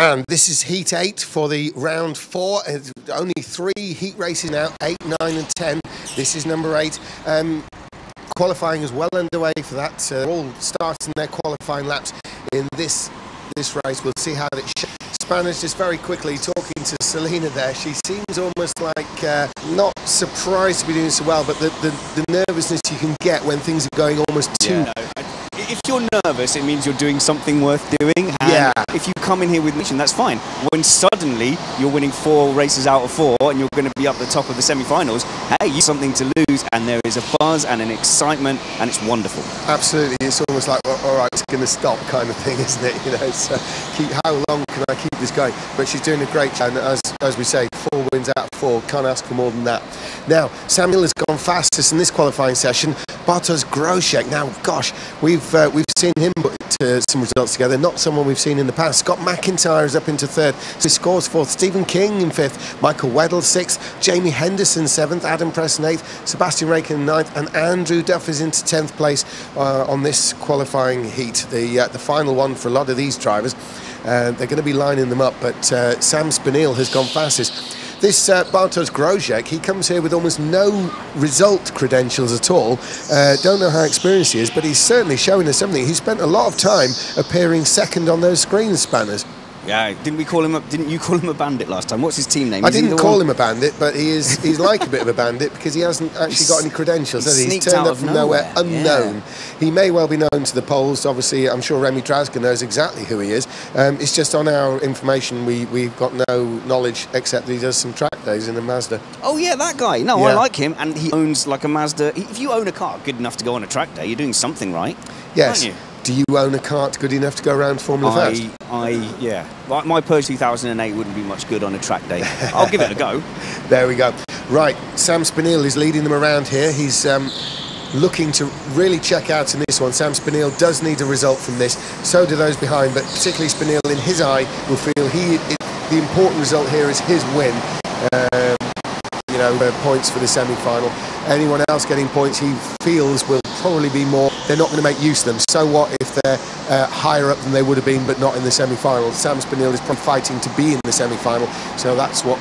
And this is Heat 8 for the round 4. Only 3 heat races now, 8, 9 and 10. This is number 8. Qualifying is well underway for that. They're all starting their qualifying laps in this race. We'll see how it Spanish just very quickly talking to Selena there. She seems almost like not surprised to be doing so well, but the nervousness you can get when things are going almost too... Yeah. If you're nervous, it means you're doing something worth doing. And if you come in here with mission, that's fine. When suddenly you're winning 4 races out of 4 and you're going to be up the top of the semi-finals, hey, you have something to lose, and there is a buzz and an excitement, and it's wonderful. Absolutely, it's almost like, well, all right, it's going to stop kind of thing, isn't it? You know, so how long can I keep this going? But she's doing a great job, and as we say, 4 wins out of 4, can't ask for more than that. Now, Samuel has gone fastest in this qualifying session. Bartosz Groszek. Now, gosh, we've seen him put some results together, not someone we've seen in the past. Scott McIntyre is up into 3rd, so he scores 4th. Stephen King in 5th, Michael Weddle 6th, Jamie Henderson 7th, Adam Preston 8th, Sebastian Raken 9th, and Andrew Duff is into 10th place on this qualifying heat, the final one for a lot of these drivers. They're going to be lining them up, but Sam Spinell has gone fastest. This Bartosz Groszek, he comes here with almost no result credentials at all. Don't know how experienced he is, but he's certainly showing us something. He spent a lot of time appearing second on those screen spanners. Yeah, didn't you call him a bandit last time? What's his team name? I didn't call him a bandit, but he's like a bit of a bandit because he hasn't actually got any credentials. He's turned up from nowhere, unknown. Yeah. He may well be known to the polls. Obviously, I'm sure Remy Drazga knows exactly who he is. It's just on our information, we've got no knowledge except that he does some track days in a Mazda. Oh yeah, that guy. No, yeah. I like him, and he owns like a Mazda. If you own a car good enough to go on a track day, you're doing something right. Yes. Aren't you? Do you own a kart good enough to go around Formula Fast? Yeah. My Peugeot 2008 wouldn't be much good on a track day. I'll give it a go. There we go. Right, Sam Spinell is leading them around here. He's looking to really check out in this one. Sam Spinell does need a result from this. So do those behind, but particularly Spinell, in his eye, will feel the important result here is his win. You know, points for the semi-final. Anyone else getting points he feels will probably be more. They're not going to make use of them. So what if they're higher up than they would have been, but not in the semi-final? Sam Spinell is probably fighting to be in the semi-final, so that's what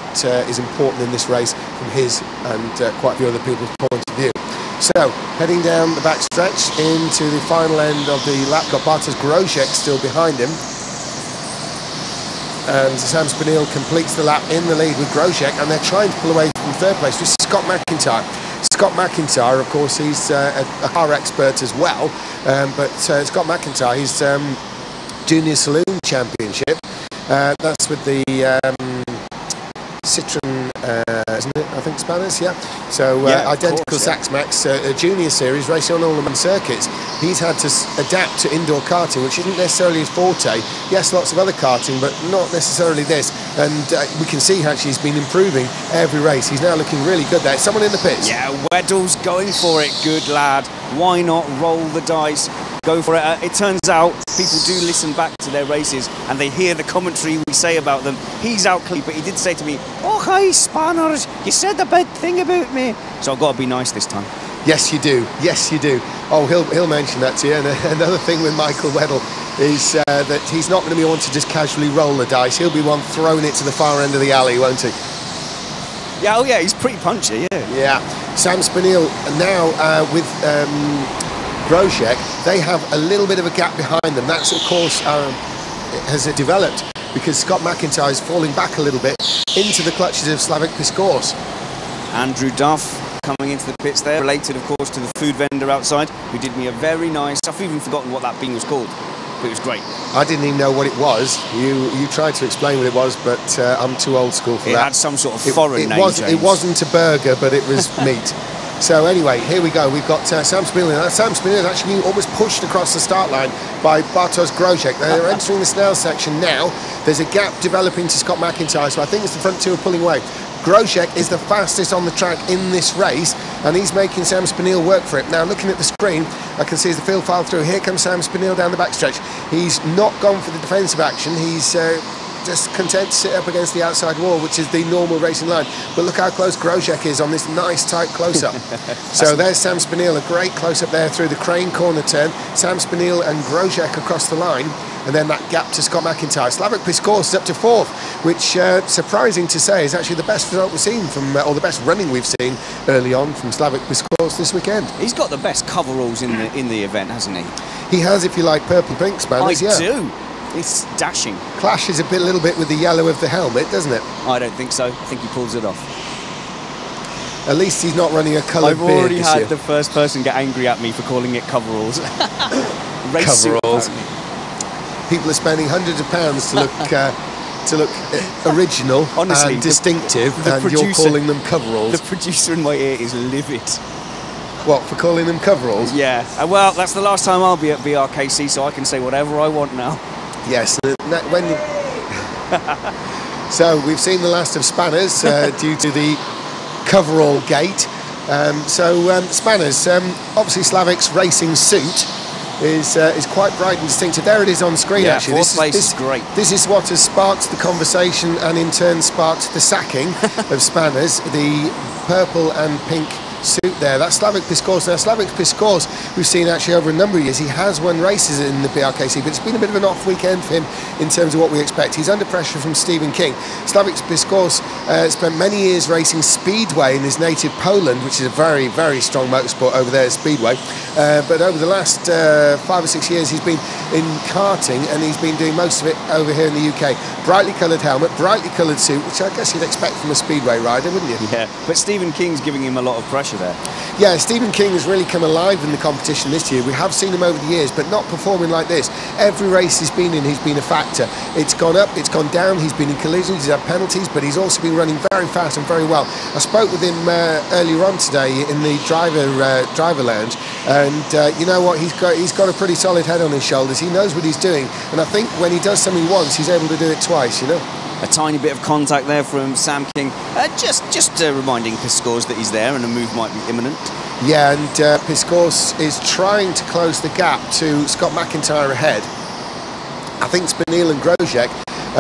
is important in this race from his and quite a few other people's point of view. So, heading down the back stretch into the final end of the lap, got Bartosz Groszek still behind him. And Sam Spinell completes the lap in the lead with Groszek, and they're trying to pull away from 3rd place, which is Scott McIntyre. Scott McIntyre, of course, he's a car expert as well, but Scott McIntyre, he's Junior Saloon Championship. That's with the Citroen, isn't it? I think Spanish, yeah. So identical Sax Max, a junior series racing on all the circuits. He's had to adapt to indoor karting, which isn't necessarily his forte. Yes, lots of other karting, but not necessarily this. And we can see actually he's been improving every race. He's now looking really good there. Someone in the pits. Yeah, Weddle's going for it. Good lad. Why not roll the dice? Go for it. It turns out people do listen back to their races and they hear the commentary we say about them. He's out clean, but he did say to me, "Oh, hi, Spanners, you said a bad thing about me." So I've got to be nice this time. Yes, you do. Yes, you do. Oh, he'll mention that to you. And another thing with Michael Weddle is that he's not going to be one to just casually roll the dice. He'll be one throwing it to the far end of the alley, won't he? Yeah, oh yeah, he's pretty punchy, yeah. Yeah. Sam Spinell now with Groszek, they have a little bit of a gap behind them. That's, of course, has developed because Scott McIntyre is falling back a little bit into the clutches of Slavik Piskor's. Andrew Duff coming into the pits there, related, of course, to the food vendor outside, who did me a very nice... I've even forgotten what that bean was called, but it was great. I didn't even know what it was. You tried to explain what it was, but I'm too old school for that. It had some sort of foreign name, James. It wasn't a burger, but it was meat. So anyway, here we go. We've got Sam Spinell. Sam Spinell is actually being almost pushed across the start line by Bartosz Groszek. They're entering the Snell section now. There's a gap developing to Scott McIntyre, so I think it's the front two are pulling away. Groszek is the fastest on the track in this race, and he's making Sam Spinell work for it. Now, looking at the screen, I can see as the field file through, here comes Sam Spinell down the backstretch. He's not gone for the defensive action. He's just content to sit up against the outside wall, which is the normal racing line. But look how close Groszek is on this nice tight close-up. So there's Sam Spinell, a great close-up there through the crane corner turn. Sam Spinell and Groszek across the line. and then that gap to Scott McIntyre. Slavik Piskor's is up to 4th, which, surprising to say, is actually the best result we've seen from, or the best running we've seen early on from Slavik Piskor's this weekend. He's got the best coveralls in the event, hasn't he? He has, if you like, purple pink spanners. I do. It's dashing. Clashes a little bit with the yellow of the helmet, doesn't it? I don't think so. I think he pulls it off. At least he's not running a coloured beard. I've already had the first person get angry at me for calling it coveralls. Race coveralls. People are spending hundreds of pounds to look original, honestly, and distinctive, and you're calling them coveralls. The producer in my ear is livid. What, for calling them coveralls? Yeah. Well, that's the last time I'll be at BRKC, so I can say whatever I want now. Yes. So we've seen the last of Spanners due to the coverall gate. Spanners, obviously Slavik's racing suit is quite bright and distinctive. There it is on screen, yeah, actually. This is great. This is what has sparked the conversation and in turn sparked the sacking of Spanners, the purple and pink suit there. That's Slavik Piskor's. Now, Slavik Piskor's, we've seen actually over a number of years, he has won races in the BRKC, but it's been a bit of an off weekend for him in terms of what we expect. He's under pressure from Stephen King. Slavik Piskor's spent many years racing Speedway in his native Poland, which is a very, very strong motorsport over there at Speedway. But over the last 5 or 6 years, he's been in karting, and he's been doing most of it over here in the UK. Brightly coloured helmet, brightly coloured suit, which I guess you'd expect from a Speedway rider, wouldn't you? Yeah, but Stephen King's giving him a lot of pressure there. Yeah, Stephen King has really come alive in the competition this year. We have seen him over the years, but not performing like this. Every race he's been in, he's been a factor. It's gone up, it's gone down, he's been in collisions, he's had penalties, but he's also been running very fast and very well. I spoke with him earlier on today in the driver lounge, and you know what, he's got a pretty solid head on his shoulders. He knows what he's doing, and I think when he does something once, he's able to do it twice, you know. A tiny bit of contact there from Sam King, just reminding Piskor's that he's there and a move might be imminent. Yeah, and Piskor's is trying to close the gap to Scott McIntyre ahead. I think Spinell and Grosjean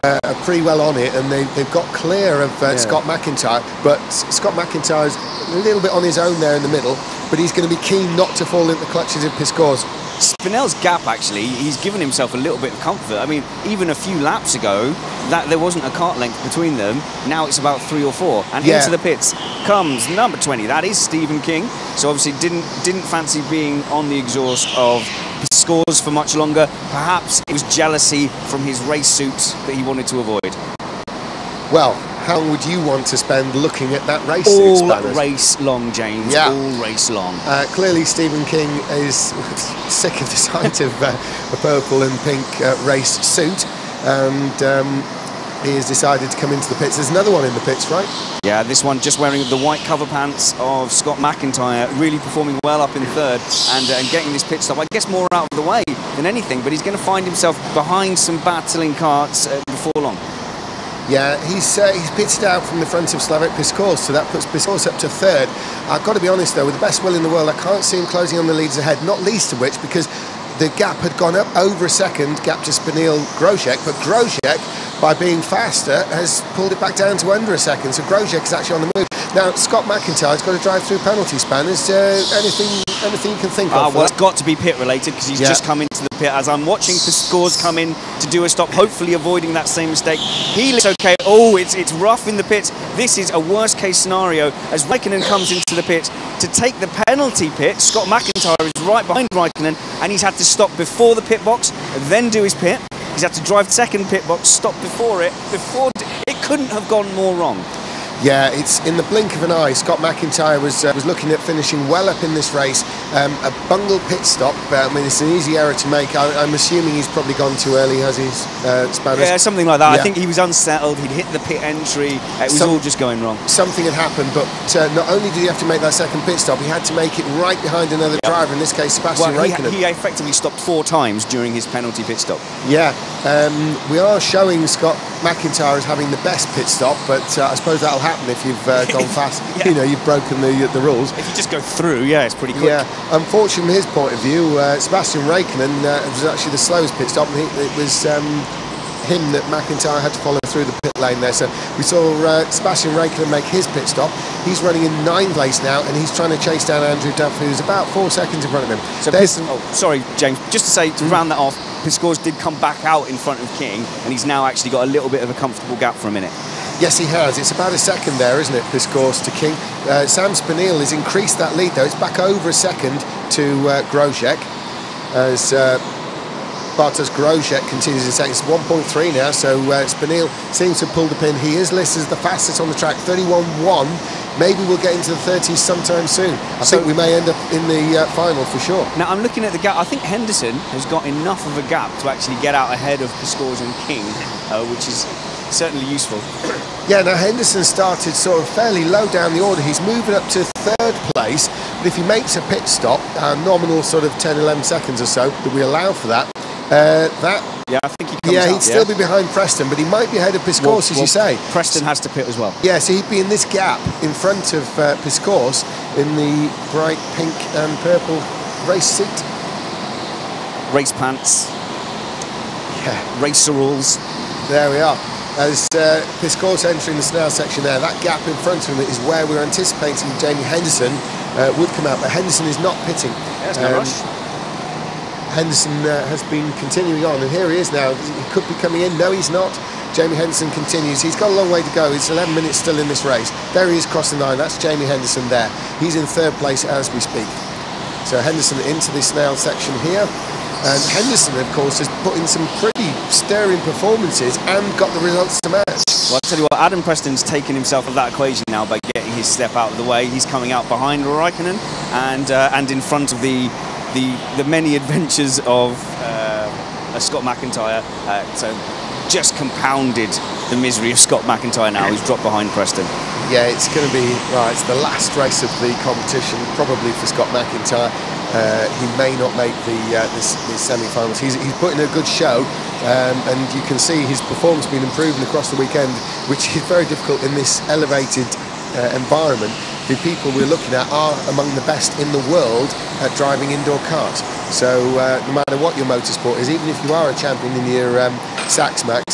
are pretty well on it, and they've got clear of Scott McIntyre, but Scott McIntyre's a little bit on his own there in the middle, but he's going to be keen not to fall into the clutches of Piskor's. Spinell's gap, actually, he's given himself a little bit of comfort. I mean, even a few laps ago, that there wasn't a kart length between them. Now it's about 3 or 4. And into the pits comes number 20. That is Stephen King. So obviously didn't fancy being on the exhaust of Piskor's for much longer. Perhaps it was jealousy from his race suit that he wanted to avoid. Well, how long would you want to spend looking at that race all suit, Spanners? Race long, James. Yeah. All race long. Clearly, Stephen King is sick of the sight of a purple and pink race suit, and he has decided to come into the pits. There's another one in the pits, right? Yeah, this one just wearing the white cover pants of Scott McIntyre, really performing well up in 3rd and getting this pit stop, I guess, more out of the way than anything, but he's going to find himself behind some battling karts before long. Yeah, he's pitted out from the front of Slavik Piskor's, so that puts Piskor's up to 3rd. I've got to be honest, though, with the best will in the world, I can't see him closing on the leads ahead, not least of which because the gap had gone up over a second, gap to Spinell Grosjean, but Grosjean, by being faster, has pulled it back down to under a second, so Grosjean is actually on the move. Now, Scott McIntyre's got to drive through penalty Spanners. Anything you can think of? Well, it's got to be pit related because he's just come into the pit. As I'm watching Piskor's come in to do a stop, hopefully avoiding that same mistake. He looks okay. Oh, it's rough in the pits. This is a worst case scenario as Raikkonen comes into the pit to take the penalty pit. Scott McIntyre is right behind Raikkonen, and he's had to stop before the pit box, then do his pit. He's had to drive second pit box, stop before it. It couldn't have gone more wrong. Yeah, it's in the blink of an eye. Scott McIntyre was looking at finishing well up in this race. A bungled pit stop. I mean, it's an easy error to make. I'm assuming he's probably gone too early, has he, Spanners? Yeah, something like that. Yeah. I think he was unsettled. He'd hit the pit entry. It was all just going wrong. Something had happened, but not only did he have to make that second pit stop, he had to make it right behind another driver, in this case Sebastian Raikkonen. He effectively stopped 4 times during his penalty pit stop. Yeah, we are showing Scott McIntyre as having the best pit stop, but I suppose that'll happen if you've gone fast. You know, you've broken the rules. If you just go through, yeah, it's pretty quick. Yeah, unfortunately from his point of view, Sebastian Raikkonen was actually the slowest pit stop, and it was him that McIntyre had to follow through the pit lane there. So we saw Sebastian Raikkonen make his pit stop. He's running in 9th place now, and he's trying to chase down Andrew Duff, who's about 4 seconds in front of him. So sorry, James, just to say, to round that off, Piscors did come back out in front of King, and he's now actually got a little bit of a comfortable gap for a minute. Yes, he has. It's about a second there, isn't it, Piscors to King. Sam Spinell has increased that lead, though. It's back over a second to Grosjean, as Bartosz Grosjean continues in second. It's 1.3 now, so Spinell seems to have pulled the pin. He is listed as the fastest on the track, 31.1. Maybe we'll get into the 30s sometime soon. I think we may end up in the final for sure. Now, I'm looking at the gap. I think Henderson has got enough of a gap to actually get out ahead of Piscors and King, which is certainly useful. Yeah, now Henderson started sort of fairly low down the order. He's moving up to third place, but if he makes a pit stop, nominal sort of 10, 11 seconds or so that we allow for that, yeah, I think he comes out, he'd still be behind Preston, but he might be ahead of Piscors, as you say. Preston has to pit as well. Yeah, so he'd be in this gap in front of Piscors in the bright pink and purple race suit. Race pants. Yeah. Raceralls. There we are. As Piscors entering the Snell section there, that gap in front of him is where we're anticipating Jamie Henderson would come out, but Henderson is not pitting. There's no rush. Henderson has been continuing on, and here he is now. He could be coming in. No, he's not. Jamie Henderson continues. He's got a long way to go. It's 11 minutes still in this race. There he is crossing the line. That's Jamie Henderson there. He's in third place as we speak. So Henderson into the Snell section here. And Henderson, of course, has put in some pretty stirring performances and got the results to match. Well, I'll tell you what, Adam Preston's taken himself of that equation now by getting his step out of the way. He's coming out behind Raikkonen and in front of the many adventures of Scott McIntyre. So just compounded the misery of Scott McIntyre now. He's dropped behind Preston. Yeah, it's going to be, right, it's the last race of the competition, probably for Scott McIntyre. He may not make the semi-finals. He's putting a good show, and you can see his performance being improving across the weekend, which is very difficult in this elevated environment. The people we're looking at are among the best in the world at driving indoor karts. So no matter what your motorsport is, even if you are a champion in your Sax Max,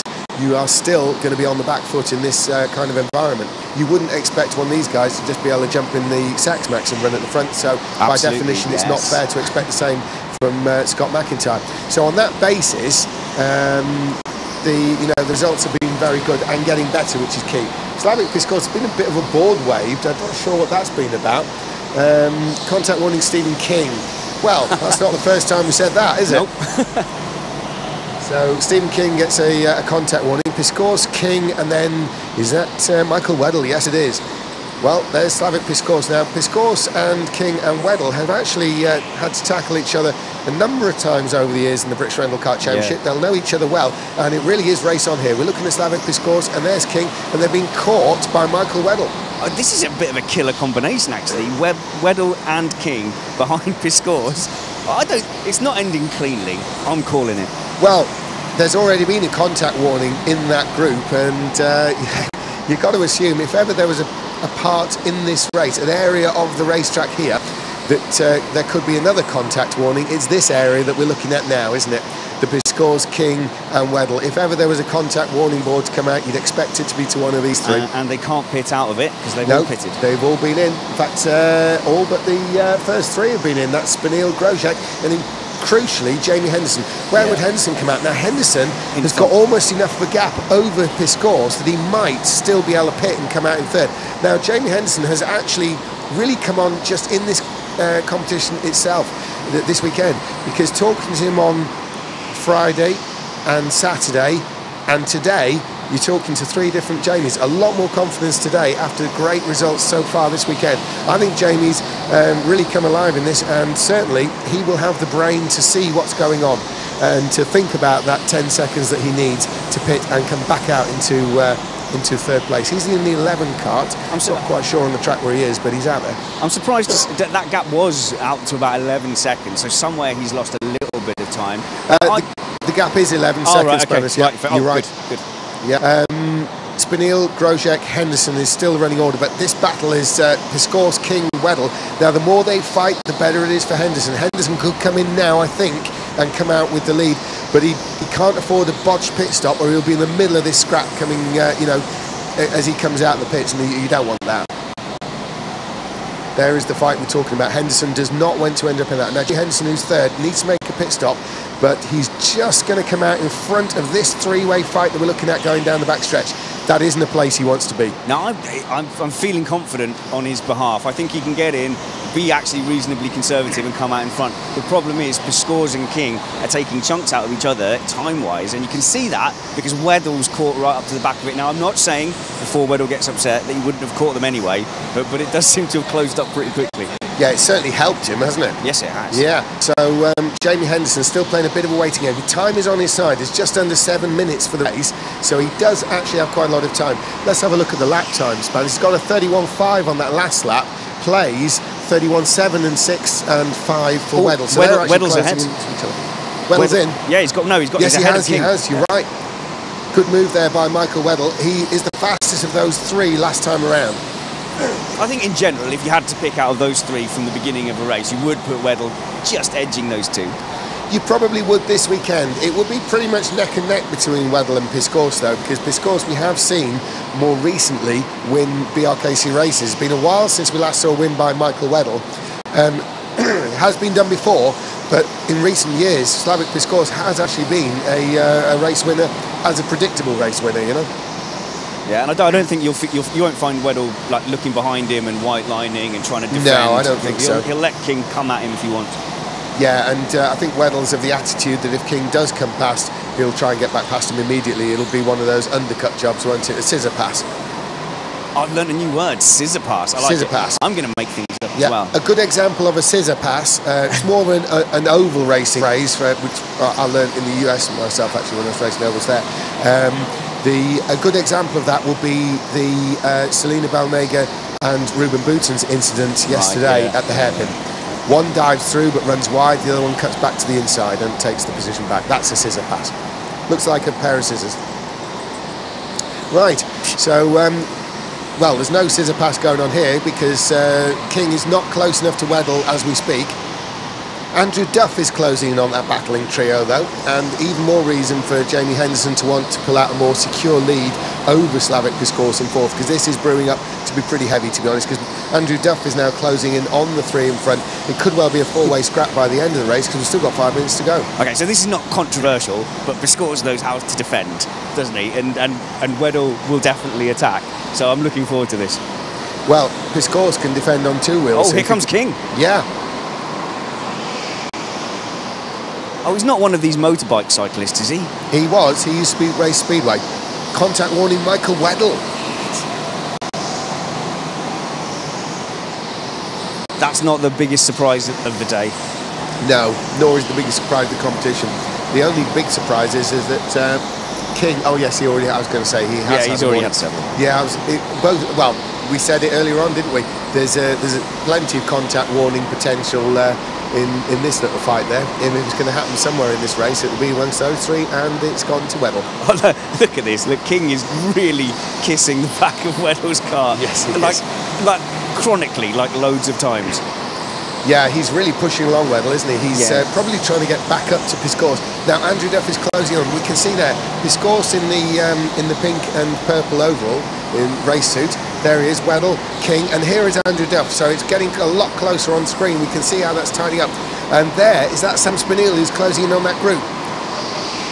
you are still going to be on the back foot in this kind of environment. You wouldn't expect one of these guys to just be able to jump in the Sax Max and run at the front. So by definition, it's not fair to expect the same from Scott McIntyre. So on that basis, the results have been very good and getting better, which is key. Slavik Piscors has been a bit of a board waved. I'm not sure what that's been about. Contact warning Stephen King. Well, that's not the first time we said that, is it? Nope. So Stephen King gets a contact warning. Piscors, King, and then is that Michael Weddle? Yes, it is. Well, there's Slavik Piscors now. Piscors and King and Weddle have actually had to tackle each other a number of times over the years in the British Rental Kart Championship. Yeah. They'll know each other well, and it really is race on here. We're looking at Slavik Piscors, and there's King, and they've been caught by Michael Weddle. This is a bit of a killer combination, actually. Weddle and King behind Piscors. It's not ending cleanly. I'm calling it. Well, there's already been a contact warning in that group, and you've got to assume if ever there was a part in this race, an area of the racetrack here, that there could be another contact warning. It's this area that we're looking at now, isn't it? The Piscors, King and Weddle. If ever there was a contact warning board to come out, you'd expect it to be to one of these three. And they can't pit out of it because they've all pitted. They've all been in. In fact, all but the first three have been in. That's Spinell, Grosjean, and crucially, Jamie Henderson. Where would Henderson come out? Now, Henderson has got almost enough of a gap over Piscors that he might still be able to pit and come out in third. Now, Jamie Henderson has actually really come on just in this competition itself this weekend, because talking to him on Friday and Saturday and today, you're talking to three different Jamies. A lot more confidence today after great results so far this weekend. I think Jamie's really come alive in this, and certainly he will have the brain to see what's going on and to think about that 10 seconds that he needs to pit and come back out into third place. He's in the 11 kart. I'm not quite sure on the track where he is, but he's out there. I'm surprised that gap was out to about 11 seconds, so somewhere he's lost a little bit of time. The gap is 11 seconds, right, okay. Spanish, yeah, you're right. Good. Yeah. Spinell, Grosjean, Henderson is still running order, but this battle is Piscors, King, Weddle. Now, the more they fight, the better it is for Henderson. Henderson could come in now, I think, and come out with the lead, but he can't afford a botched pit stop, or he'll be in the middle of this scrap coming, as he comes out of the pits, and you don't want that. There is the fight we're talking about. Henderson does not want to end up in that. Now, Henderson, who's third, needs to make a pit stop, but he's just going to come out in front of this three-way fight that we're looking at going down the backstretch. That isn't a place he wants to be. Now, I'm feeling confident on his behalf. I think he can get in, be actually reasonably conservative and come out in front. The problem is Piscores and King are taking chunks out of each other time-wise, and you can see that because Weddle's caught right up to the back of it. Now, I'm not saying before Weddle gets upset that he wouldn't have caught them anyway, but it does seem to have closed up pretty quickly. Yeah, it certainly helped him, hasn't it? Yes, it has. Yeah, so Jamie Henderson still playing a bit of a waiting game. The time is on his side. It's just under 7 minutes for the race, so he does actually have quite a lot of time. Let's have a look at the lap time span. He's got a 31.5 on that last lap, plays 31.7 and 6 and 5 for Weddle. So Weddle's ahead. Weddle's in. Yeah, he's got Yes, he's ahead he has. You're right. Good move there by Michael Weddle. He is the fastest of those three last time around. I think in general, if you had to pick out of those three from the beginning of a race, you would put Weddle just edging those two. You probably would this weekend. It would be pretty much neck and neck between Weddle and Piscores, though, because Piscores we have seen more recently win BRKC races. It's been a while since we last saw a win by Michael Weddle. It has been done before, but in recent years, Slavik Piscores has actually been a race winner, as a predictable race winner, you know. Yeah, and I don't think you won't find Weddle like looking behind him and white lining and trying to defend. No, I don't think so. He'll let King come at him if he wants. Yeah, and I think Weddle's of the attitude that if King does come past, he'll try and get back past him immediately. It'll be one of those undercut jobs, won't it? A scissor pass. I've learned a new word, scissor pass. I like scissor it. pass. I'm going to make things up Yeah, as well. a good example of a scissor pass. It's more of an oval racing phrase, which I learned in the US myself actually when I was racing ovals there. A good example of that will be the Selena Balnega and Ruben Bouton's incident yesterday at the hairpin. One dives through but runs wide, the other one cuts back to the inside and takes the position back. That's a scissor pass. Looks like a pair of scissors. Right, so, well, there's no scissor pass going on here because King is not close enough to Weddle as we speak. Andrew Duff is closing in on that battling trio, though, and even more reason for Jamie Henderson to want to pull out a more secure lead over Slavik Piscores in fourth, because this is brewing up to be pretty heavy, to be honest, because Andrew Duff is now closing in on the three in front. It could well be a four-way scrap by the end of the race, because we've still got 5 minutes to go. Okay, so this is not controversial, but Piscores knows how to defend, doesn't he? And Weddle will definitely attack, so I'm looking forward to this. Well, Piscores can defend on two wheels. Oh, here comes King. Yeah. Oh, he's not one of these motorbike cyclists, is he? He was. He used to race Speedway. Contact warning, Michael Weddle. That's not the biggest surprise of the day. No, nor is the biggest surprise of the competition. The only big surprise is that King. Oh yes, he already. I was going to say he has. Yeah, he's already had several. Yeah, well, we said it earlier on, didn't we? There's plenty of contact warning potential in this little fight there. If it's going to happen somewhere in this race, it'll be amongst those three, and it's gone to Weddle. Oh, look at this. Look, King is really kissing the back of Weddle's car. Yes, he like, is. Like chronically, like loads of times. Yeah, he's really pushing along Weddle, isn't he? He's probably trying to get back up to Piscores. Now, Andrew Duff is closing on. We can see there, Piscores in the pink and purple overall, in race suit. There he is, Weddle, King, and here is Andrew Duff. So it's getting a lot closer on screen. We can see how that's tidying up. And there is that Sam Spinell who's closing in on that group.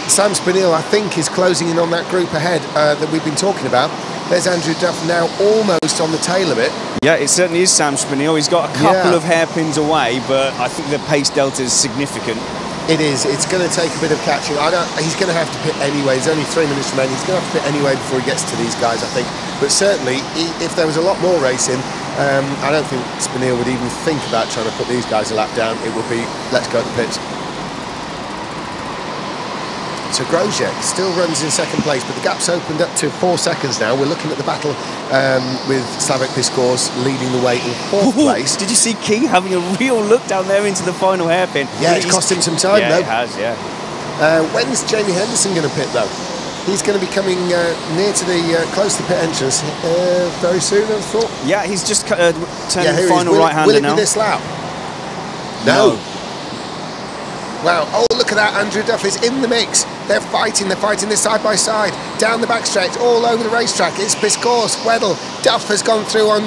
Sam Spinell, I think, is closing in on that group ahead that we've been talking about. There's Andrew Duff now almost on the tail of it. Yeah, it certainly is Sam Spinell. He's got a couple of hairpins away, but I think the pace delta is significant. It is. It's going to take a bit of catching. He's going to have to pit anyway. There's only 3 minutes remaining. He's going to have to pit anyway before he gets to these guys, I think. But certainly, if there was a lot more racing, I don't think Spinell would even think about trying to put these guys a lap down. It would be, let's go to the pits. So Grosjean still runs in second place, but the gap's opened up to 4 seconds now. We're looking at the battle with Slavik Piscores leading the way in fourth place. Did you see King having a real look down there into the final hairpin? Yeah, it's cost him some time, though. Yeah, it has, yeah. When's Jamie Henderson going to pit, though? He's going to be coming near to the close to the pit entrance very soon, I thought. Yeah, he's just turned the final right-hander now. Will it be this lap? No. Wow, oh, look at that, Andrew Duff is in the mix. They're fighting this side by side, down the backstretch, all over the racetrack. It's Piscores, Weddle, Duff has gone through on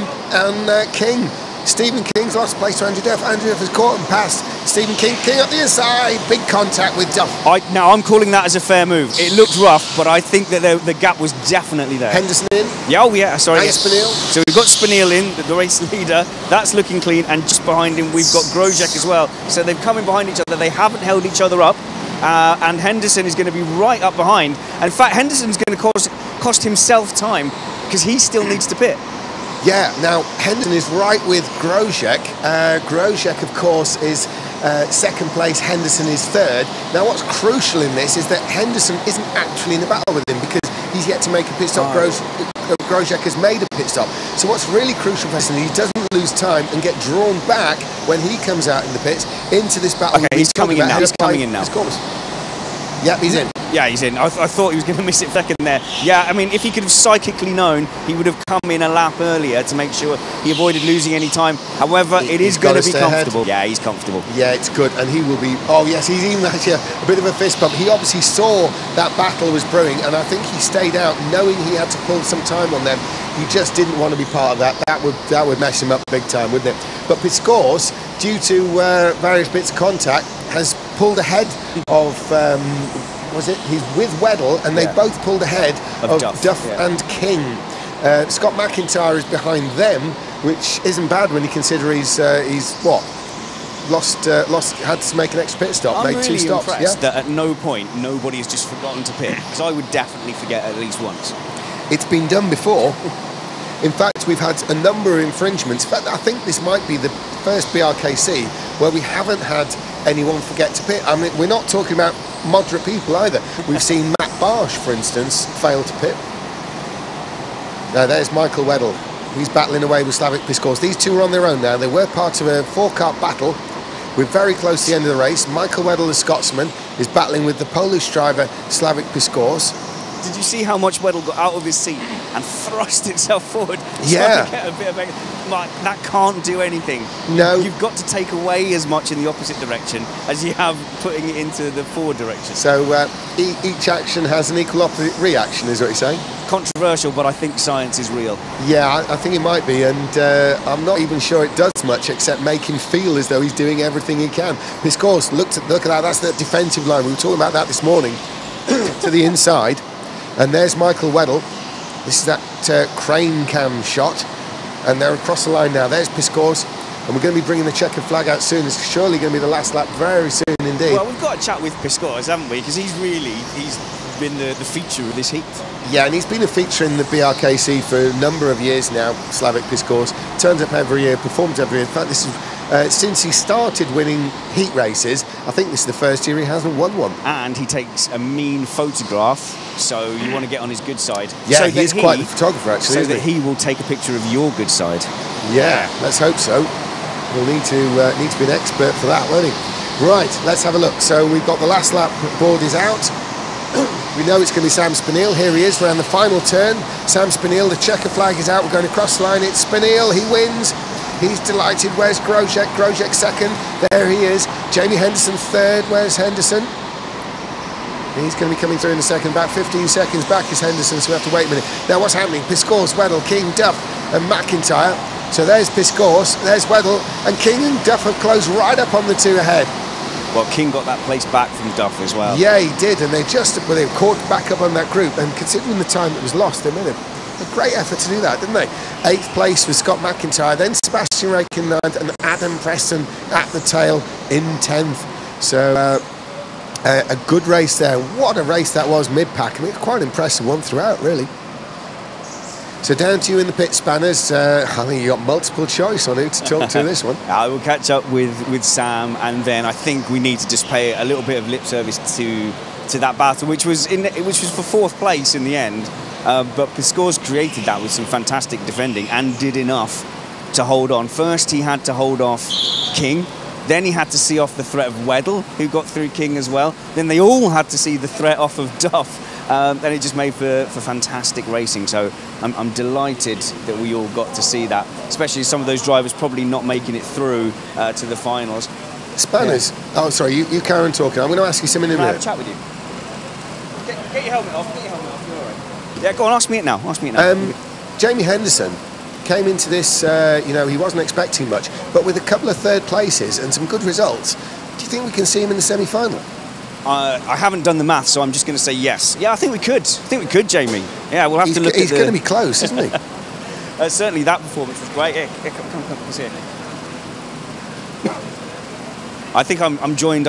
King. Stephen King's lost place to Andrew Duff. Andrew Duff has caught and passed Stephen King. King up the inside, big contact with Duff. Now I'm calling that as a fair move. It looked rough, but I think that the gap was definitely there. Henderson in. Yeah, oh yeah, sorry. And Spinell. So we've got Spinell in, the race leader. That's looking clean, and just behind him we've got Grosjean as well. So they've come in behind each other. They haven't held each other up, and Henderson is going to be right up behind. In fact, Henderson's going to cost himself time because he still needs to pit. Yeah, now Henderson is right with Grosjean. Grosjean, of course, is second place. Henderson is third. Now, what's crucial in this is that Henderson isn't actually in the battle with him because he's yet to make a pit stop. Grosjean has made a pit stop. So what's really crucial for Henderson, he doesn't lose time and get drawn back when he comes out in the pits into this battle. Okay, he's coming in now. He's coming in now. Yep, he's in. Yeah, he's in. I thought he was going to miss it second there. Yeah, I mean, if he could have psychically known, he would have come in a lap earlier to make sure he avoided losing any time. However, it is going to be comfortable. Ahead. Yeah, he's comfortable. Yeah, it's good. And he will be... Oh, yes, he's even actually a bit of a fist bump. He obviously saw that battle was brewing, and I think he stayed out knowing he had to pull some time on them. He just didn't want to be part of that. That would mess him up big time, wouldn't it? But Piscors, due to various bits of contact, has pulled ahead of... he's with Weddle, and they both pulled ahead of Duff and King. Scott McIntyre is behind them, which isn't bad when you consider he's had to make an extra pit stop, made really 2 stops. Impressed that at no point nobody has just forgotten to pit, because I would definitely forget at least once. It's been done before. In fact, we've had a number of infringements. In fact, I think this might be the first BRKC where we haven't had anyone forget to pit. I mean, we're not talking about moderate people either. We've seen Matt Barsh, for instance, fail to pit. Now, there's Michael Weddle. He's battling away with Slavik Piscors. These two are on their own now. They were part of a 4-car battle. We're very close to the end of the race. Michael Weddle, the Scotsman, is battling with the Polish driver, Slavik Piscors. Did you see how much Weddle got out of his seat and thrust itself forward? Yeah. To get a bit of that can't do anything. No. You've got to take away as much in the opposite direction as you have putting it into the forward direction. So each action has an equal opposite reaction, is what you're saying? Controversial, but I think science is real. Yeah, I think it might be, and I'm not even sure it does much except make him feel as though he's doing everything he can. Piscors, look at that, that's the defensive line. We were talking about that this morning. To the inside. And there's Michael Weddle. This is that crane cam shot. And they're across the line now. There's Piscors. And we're going to be bringing the checkered flag out soon. It's surely going to be the last lap very soon indeed. Well, we've got to chat with Piscors, haven't we? Because he's been the feature of this heat. Yeah, and he's been a feature in the BRKC for a number of years now, Slavik Piscors. Turns up every year, performs every year. In fact, this is since he started winning heat races, I think this is the first year he hasn't won one. And he takes a mean photograph, so you want to get on his good side. Yeah, so he is quite the photographer, actually. So that he will take a picture of your good side. Yeah, let's hope so. We'll need to be an expert for that, won't he? Right, let's have a look. So we've got the last lap board is out. We know it's going to be Sam Spinell. Here he is around the final turn. Sam Spinell, the checker flag is out. We're going across the line. It's Spinell. He wins. He's delighted. Where's Grosjean? Grosjean second. There he is. Jamie Henderson third. Where's Henderson? He's going to be coming through in a second. About 15 seconds back is Henderson, so we have to wait a minute. Now what's happening? Piscors, Weddle, King, Duff and McIntyre. So there's Piscors, there's Weddle, and King and Duff have closed right up on the two ahead. Well, King got that place back from Duff as well. Yeah, he did, and they caught back up on that group, and considering the time that was lost, they made a great effort to do that, didn't they? 8th place was Scott McIntyre, then Sebastian Rake in 9th, and Adam Preston at the tail in 10th. So a good race there. What a race that was mid-pack. I mean, quite an impressive one throughout, really. So down to you in the pit, Spanners. I think you got multiple choice on who to talk to this one. I will catch up with Sam, and then I think we need to just pay a little bit of lip service to that battle, which was for 4th place in the end. But Piscors created that with some fantastic defending and did enough to hold on. First, he had to hold off King. Then he had to see off the threat of Weddle, who got through King as well. Then they all had to see the threat off of Duff. And it just made for fantastic racing. So I'm delighted that we all got to see that, especially some of those drivers probably not making it through to the finals. Spanners. Yeah. Oh, sorry, you carry on talking. I'm going to ask you something in a minute. Can I have a chat with you? Get your helmet off. Get your helmet off. You're all right. Yeah, go on. Ask me it now. Jamie Henderson came into this, you know, he wasn't expecting much, but with a couple of third places and some good results, do you think we can see him in the semi-final? I haven't done the math, so I'm just going to say yes. Yeah, I think we could. I think we could, Jamie. Yeah, we'll have to look at He's going to be close, isn't he? Certainly that performance was great. Here, come, let's see it. I think I'm joined,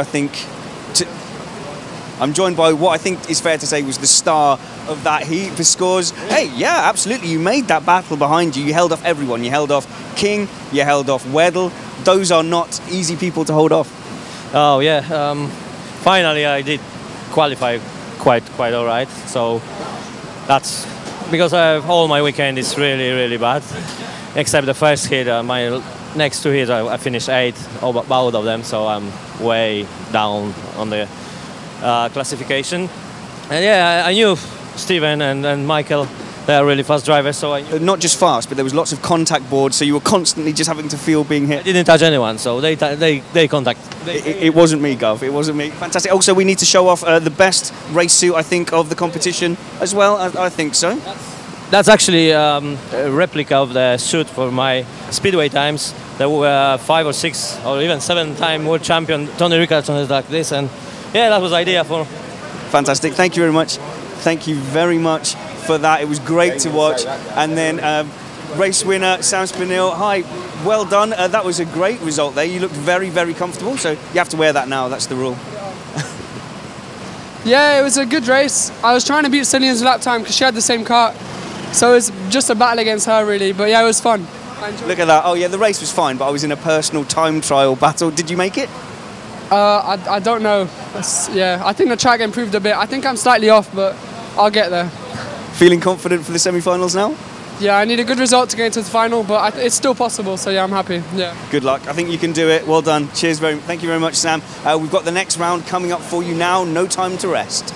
I'm joined by what I think is fair to say was the star of that heat for scores. Hey, yeah, absolutely. You made that battle behind you. You held off everyone. You held off King. You held off Weddle. Those are not easy people to hold off. Oh yeah. Finally, I did qualify quite all right. So that's because all my weekend is really bad, except the first heat. My next two heats, I finished 8th, both of them. So I'm way down on the classification. And yeah, I knew Steven and Michael. They are really fast drivers, so not just fast, but there was lots of contact boards, so you were constantly just having to feel being hit. I didn't touch anyone, so they contact. It wasn't me, Gov. It wasn't me. Fantastic. Also, we need to show off the best race suit, I think, of the competition as well. I think so. That's actually a replica of the suit for my speedway times. There were 5 or 6 or even 7-time world champion Tony Rickardson is like this, and yeah, that was the idea for. Fantastic. Thank you very much. Thank you very much for that. It was great to watch. And then race winner Sam Spinell. Hi, well done. That was a great result there. You looked very comfortable, so you have to wear that now. That's the rule. Yeah, it was a good race. I was trying to beat Cillian's lap time because she had the same car, so it was just a battle against her really. But yeah, it was fun. Look at that. Oh yeah, the race was fine, but I was in a personal time trial battle. Did you make it? I don't know. Yeah, I think the track improved a bit. I think I'm slightly off, but I'll get there. Feeling confident for the semi-finals now? Yeah, I need a good result to get into the final, but it's still possible, so yeah, I'm happy. Yeah. Good luck. I think you can do it. Well done. Cheers. Thank you very much, Sam. We've got the next round coming up for you now. No time to rest.